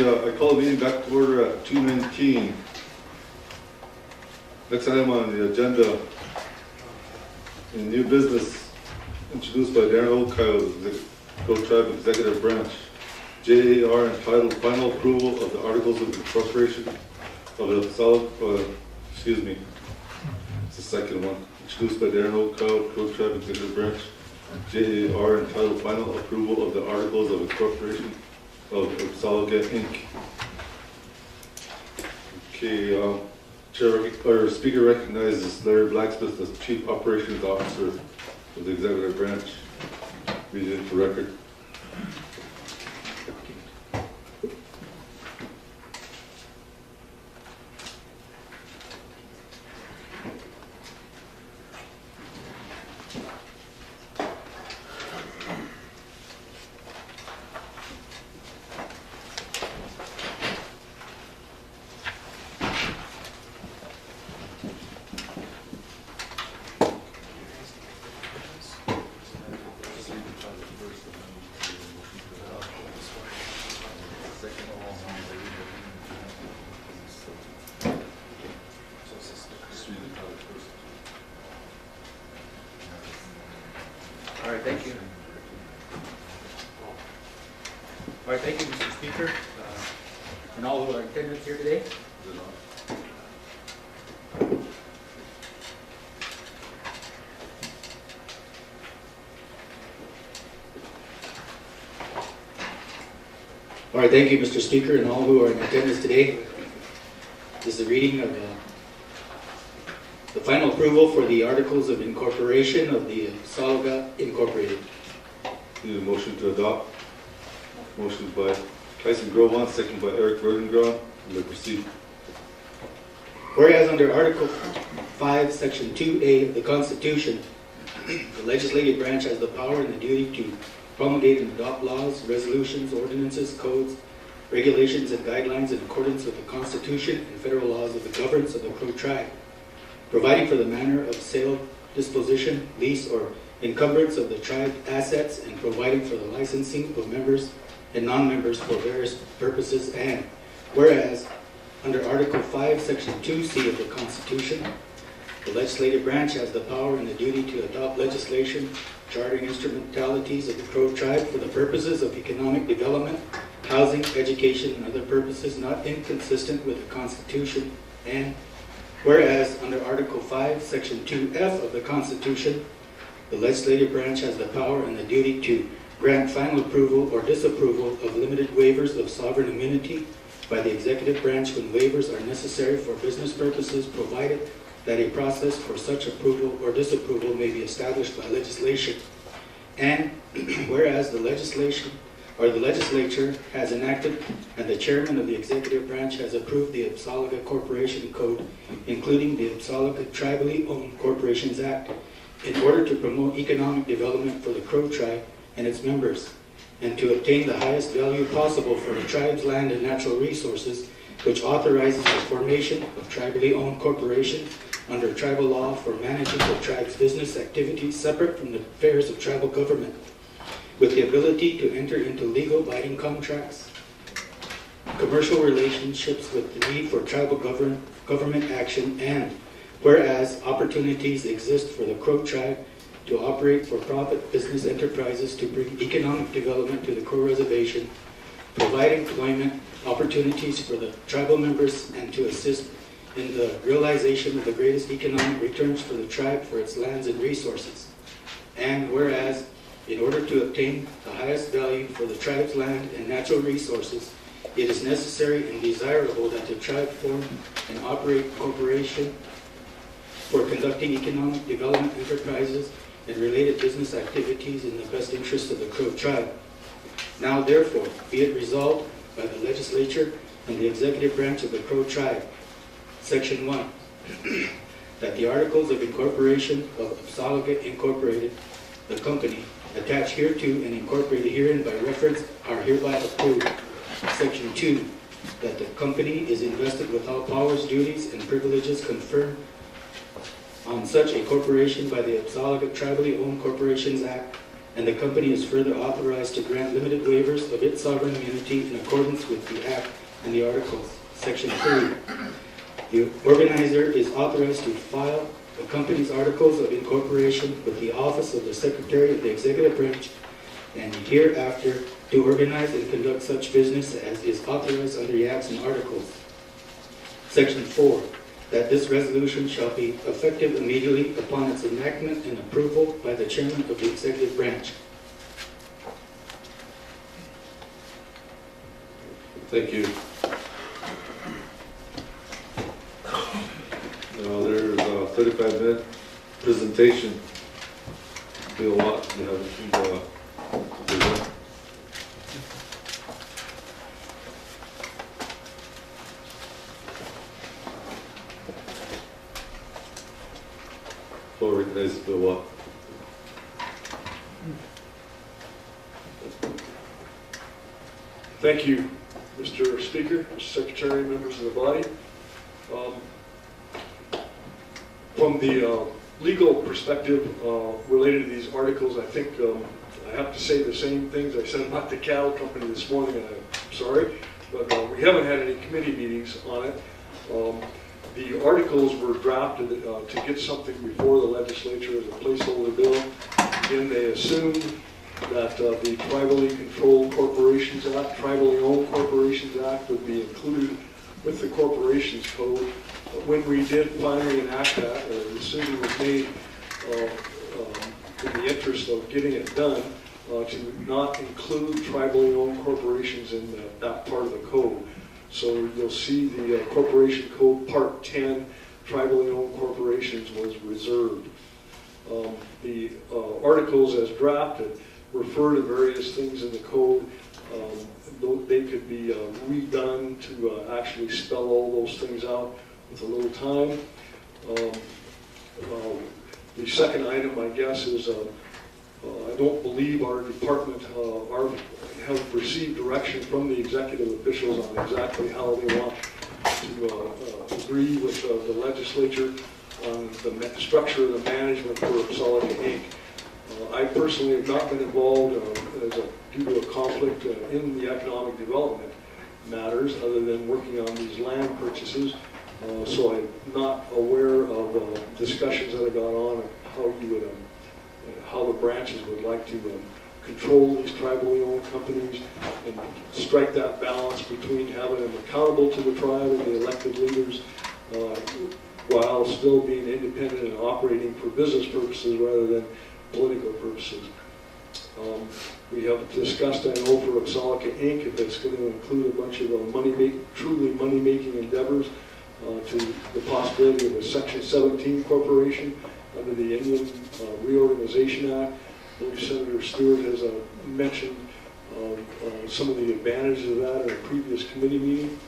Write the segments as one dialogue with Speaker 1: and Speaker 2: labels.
Speaker 1: I call the meeting back to order at 2:19. Next item on the agenda, in new business, introduced by Darren Oldkyle, the Crow Tribe Executive Branch. JAR entitled Final Approval of the Articles of Incorporation of the Solid, it's the second one. Introduced by Darren Oldkyle, Crow Tribe Executive Branch. JAR entitled Final Approval of the Articles of Incorporation of Upsaloga Inc. Okay, Speaker recognizes Larry Blacksmith as Chief Operations Officer of the Executive Branch. Read it into record.
Speaker 2: All right, thank you. All right, thank you, Mr. Speaker, and all who are in attendance here today. All right, thank you, Mr. Speaker, and all who are in attendance today. This is a reading of the final approval for the Articles of Incorporation of the Upsaloga Incorporated.
Speaker 1: Need a motion to adopt. Motion by Tyson Grovan, second by Eric Verdengrawn. Let proceed.
Speaker 2: Whereas under Article 5, Section 2A of the Constitution, the legislative branch has the power and the duty to promulgate and adopt laws, resolutions, ordinances, codes, regulations, and guidelines in accordance with the Constitution and federal laws of the governance of the Crow Tribe, providing for the manner of sale, disposition, lease, or encumbrance of the tribe assets, and providing for the licensing of members and non-members for various purposes. And whereas under Article 5, Section 2C of the Constitution, the legislative branch has the power and the duty to adopt legislation, chartering instrumentalities of the Crow Tribe for the purposes of economic development, housing, education, and other purposes not inconsistent with the Constitution. And whereas under Article 5, Section 2F of the Constitution, the legislative branch has the power and the duty to grant final approval or disapproval of limited waivers of sovereign immunity by the executive branch when waivers are necessary for business purposes, provided that a process for such approval or disapproval may be established by legislation. And whereas the legislature has enacted and the chairman of the executive branch has approved the Upsaloga Corporation Code, including the Upsaloga Tribally Owned Corporations Act, in order to promote economic development for the Crow Tribe and its members, and to obtain the highest value possible for the tribe's land and natural resources, which authorizes the formation of tribally owned corporations under tribal law for managing the tribe's business activities separate from the affairs of tribal government, with the ability to enter into legal binding contracts, commercial relationships with the need for tribal government action. And whereas opportunities exist for the Crow Tribe to operate for-profit business enterprises to bring economic development to the Crow Reservation, provide employment opportunities for the tribal members, and to assist in the realization of the greatest economic returns for the tribe for its lands and resources. And whereas in order to obtain the highest value for the tribe's land and natural resources, it is necessary and desirable that the tribe form and operate a corporation for conducting economic development enterprises and related business activities in the best interest of the Crow Tribe. Now therefore, be it resolved by the legislature and the executive branch of the Crow Tribe, Section 1, that the Articles of Incorporation of Upsaloga Incorporated, the company, attached hereto and incorporated herein by reference, are hereby approved. Section 2, that the company is invested with all powers, duties, and privileges conferred on such a corporation by the Upsaloga Tribally Owned Corporations Act, and the company is further authorized to grant limited waivers of its sovereign immunity in accordance with the Act and the Articles. Section 3. The organizer is authorized to file the company's articles of incorporation with the Office of the Secretary of the Executive Branch and hereafter to organize and conduct such business as is authorized under the Acts and Articles. Section 4. That this resolution shall be effective immediately upon its enactment and approval by the Chairman of the Executive Branch.
Speaker 1: Thank you. Now there's a 35-minute presentation. Bill Watt, you have anything to present? Floor recognizes Bill Watt.
Speaker 3: Thank you, Mr. Speaker, Mr. Secretary, members of the body. From the legal perspective related to these articles, I think I have to say the same things I said about the cattle company this morning, and I'm sorry, but we haven't had any committee meetings on it. The articles were drafted to get something before the legislature as a placeholder bill. Again, they assumed that the Tribally Controlled Corporations Act, Tribally Owned Corporations Act would be included with the Corporations Code. But when we did finally enact that, a decision was made in the interest of getting it done to not include tribally owned corporations in that part of the code. So you'll see the Corporation Code Part 10, tribally owned corporations, was reserved. The articles as drafted refer to various things in the code. They could be redone to actually spell all those things out with a little time. The second item, I guess, is I don't believe our department have received direction from the executive officials on exactly how they want to agree with the legislature on the structure of the management for Exalica Inc. I personally have not been involved due to a conflict in the economic development matters other than working on these land purchases. So I'm not aware of discussions that have gone on and how the branches would like to control these tribally owned companies and strike that balance between having them accountable to the tribe and the elected leaders while still being independent and operating for business purposes rather than political purposes. We have discussed, I know, for Exalica Inc., if it's going to include a bunch of truly money-making endeavors to the possibility of a Section 17 corporation under the Indian Reorganization Act. I believe Senator Stewart has mentioned some of the advantages of that in a previous committee meeting.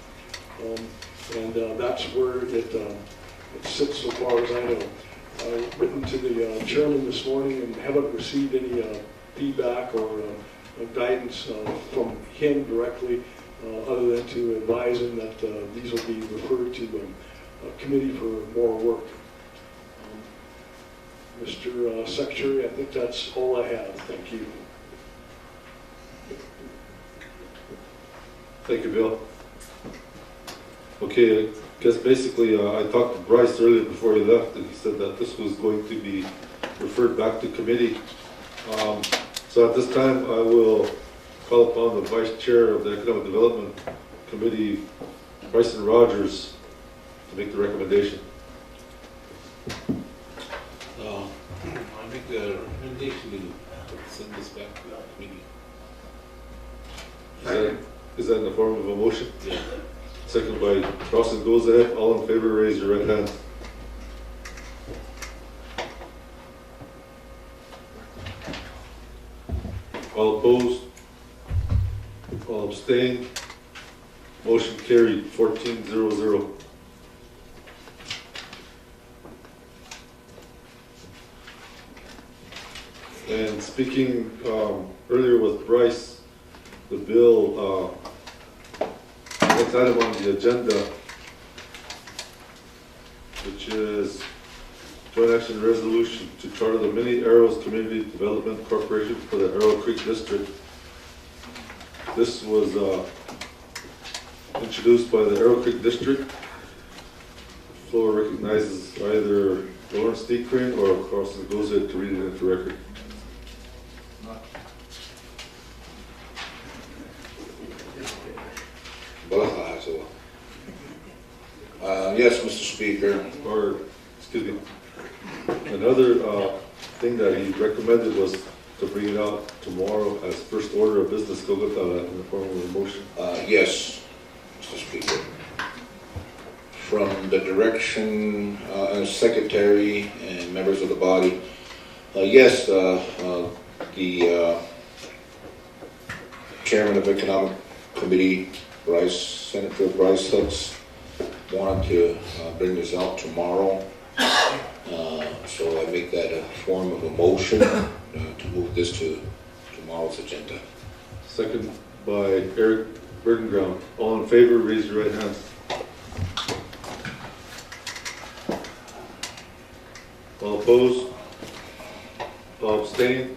Speaker 3: And that's where it sits so far as I know. I've written to the chairman this morning and haven't received any feedback or guidance from him directly other than to advise him that these will be referred to a committee for more work. Mr. Secretary, I think that's all I have. Thank you.
Speaker 1: Thank you, Bill. Okay, I guess basically I talked to Bryce earlier before he left, and he said that this was going to be referred back to committee. So at this time, I will call upon the Vice Chair of the Economic Development Committee, Bryson Rogers, to make the recommendation.
Speaker 4: I make the recommendation to send this back to the committee.
Speaker 1: Is that in the form of a motion?
Speaker 4: Yeah.
Speaker 1: Second by Rawson goes ahead. All in favor, raise your right hand. All opposed? All abstained? Motion carried, 14-0-0. And speaking earlier with Bryce, the bill, next item on the agenda, which is joint action resolution to charter the Mini Arrows Community Development Corporation for the Arrow Creek District. This was introduced by the Arrow Creek District. The floor recognizes either Lawrence D. Crane or Carlson Goza to read it into record.
Speaker 5: Yes, Mr. Speaker.
Speaker 1: Or, excuse me, another thing that he recommended was to bring it out tomorrow as first order of business. Go with that in the form of a motion.
Speaker 5: Yes, Mr. Speaker. From the direction and secretary and members of the body, yes, the chairman of economic committee, Senator Bryce Hooks, wanted to bring this out tomorrow. So I make that a form of a motion to move this to tomorrow's agenda.
Speaker 1: Second by Eric Burdenground. All in favor, raise your right hand. All opposed? All abstained?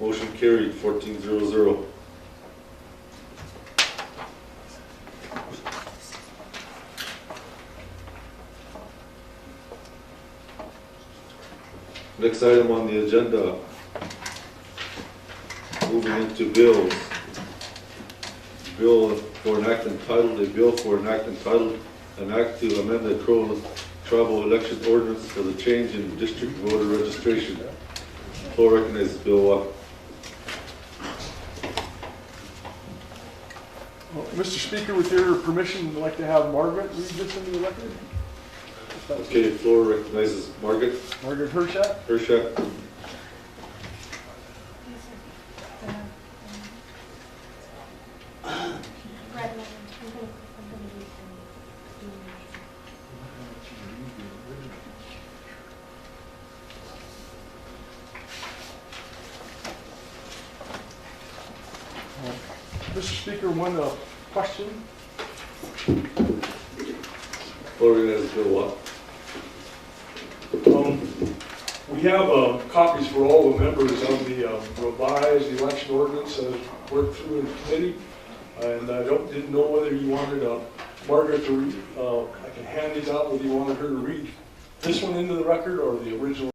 Speaker 1: Motion carried, 14-0-0. Next item on the agenda, moving into bills. Bill for an act entitled, a bill for an act entitled, an act to amend the tribal election ordinance for the change in district voter registration. Floor recognizes Bill Watt.
Speaker 3: Well, Mr. Speaker, with your permission, I'd like to have Margaret read this into the record.
Speaker 1: Okay, floor recognizes Margaret
Speaker 3: Margaret Hershak.
Speaker 1: Hershak.
Speaker 3: Mr. Speaker, one question.
Speaker 1: Floor recognizes Bill Watt.
Speaker 3: We have copies for all the members of the revised election ordinance worked through in committee, and I didn't know whether you wanted Margaret to read. I can hand these out whether you wanted her to read this one into the record or the original.